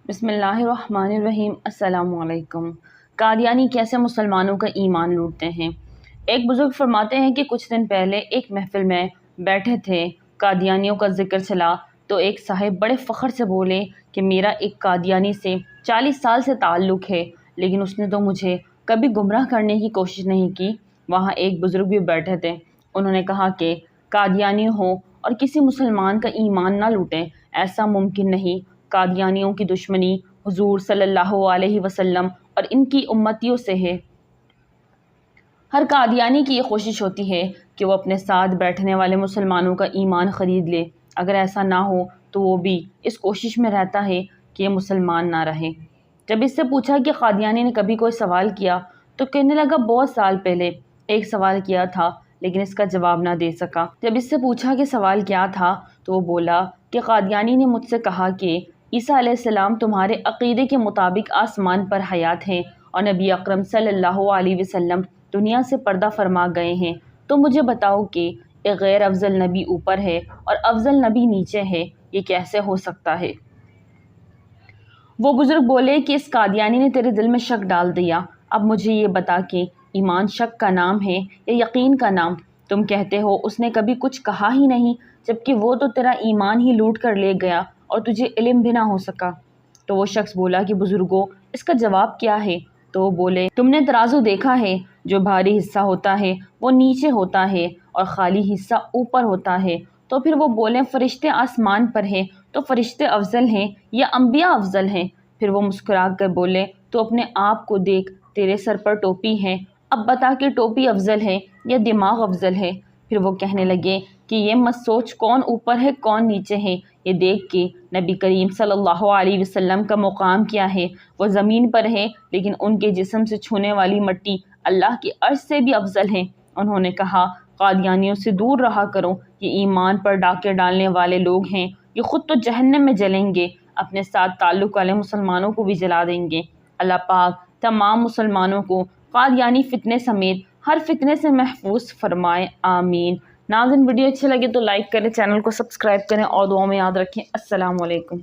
بسم اللہ الرحمن الرحیم۔ السلام علیکم۔ قادیانی کیسے مسلمانوں کا ایمان لوٹتے ہیں۔ ایک بزرگ فرماتے ہیں کہ کچھ دن پہلے ایک محفل میں بیٹھے تھے، قادیانیوں کا ذکر چلا تو ایک صاحب بڑے فخر سے بولے کہ میرا ایک قادیانی سے 40 سال سے تعلق ہے، لیکن اس نے تو مجھے کبھی گمراہ کرنے کی کوشش نہیں کی۔ وہاں ایک بزرگ بھی بیٹھے تھے، انہوں نے کہا کہ قادیانی ہوں اور کسی مسلمان کا ایمان نہ لوٹیں، ایسا ممکن نہیں۔ قادیانیوں کی دشمنی حضور صلی اللہ علیہ وسلم اور ان کی امتیوں سے ہے۔ ہر قادیانی کی یہ کوشش ہوتی ہے کہ وہ اپنے ساتھ بیٹھنے والے مسلمانوں کا ایمان خرید لے، اگر ایسا نہ ہو تو وہ بھی اس کوشش میں رہتا ہے کہ یہ مسلمان نہ رہے۔ جب اس سے پوچھا کہ قادیانی نے کبھی کوئی سوال کیا تو کہنے لگا بہت سال پہلے ایک سوال کیا تھا، لیکن اس کا جواب نہ دے سکا۔ جب اس سے پوچھا کہ سوال کیا تھا تو وہ بولا کہ قادیانی نے مجھ سے کہا کہ عیسیٰ علیہ السلام تمہارے عقیدے کے مطابق آسمان پر حیات ہیں اور نبی اکرم صلی اللہ علیہ وسلم دنیا سے پردہ فرما گئے ہیں، تو مجھے بتاؤ کہ ایک غیر افضل نبی اوپر ہے اور افضل نبی نیچے ہے، یہ کیسے ہو سکتا ہے؟ وہ بزرگ بولے کہ اس قادیانی نے تیرے دل میں شک ڈال دیا، اب مجھے یہ بتا کہ ایمان شک کا نام ہے یا یقین کا نام؟ تم کہتے ہو اس نے کبھی کچھ کہا ہی نہیں، جبکہ وہ تو تیرا ایمان ہی لوٹ کر لے گیا اور تجھے علم بھی نہ ہو سکا۔ تو وہ شخص بولا کہ بزرگوں اس کا جواب کیا ہے؟ تو وہ بولے تم نے ترازو دیکھا ہے، جو بھاری حصہ ہوتا ہے وہ نیچے ہوتا ہے اور خالی حصہ اوپر ہوتا ہے۔ تو پھر وہ بولے فرشتے آسمان پر ہیں تو فرشتے افضل ہیں یا انبیاء افضل ہیں؟ پھر وہ مسکرا کر بولے تو اپنے آپ کو دیکھ، تیرے سر پر ٹوپی ہے، اب بتا کہ ٹوپی افضل ہے یا دماغ افضل ہے؟ پھر وہ کہنے لگے کہ یہ مت سوچ کون اوپر ہے کون نیچے ہے، یہ دیکھ کہ نبی کریم صلی اللہ علیہ وسلم کا مقام کیا ہے، وہ زمین پر ہے لیکن ان کے جسم سے چھونے والی مٹی اللہ کے عرش سے بھی افضل ہے۔ انہوں نے کہا قادیانیوں سے دور رہا کرو، یہ ایمان پر ڈاکے ڈالنے والے لوگ ہیں، یہ خود تو جہنم میں جلیں گے، اپنے ساتھ تعلق والے مسلمانوں کو بھی جلا دیں گے۔ اللہ پاک تمام مسلمانوں کو قادیانی فتنے سمیت ہر فتنے سے محفوظ فرمائے، آمین۔ ناظرین ویڈیو اچھے لگے تو لائک کریں، چینل کو سبسکرائب کریں اور دعاؤں میں یاد رکھیں۔ السلام علیکم۔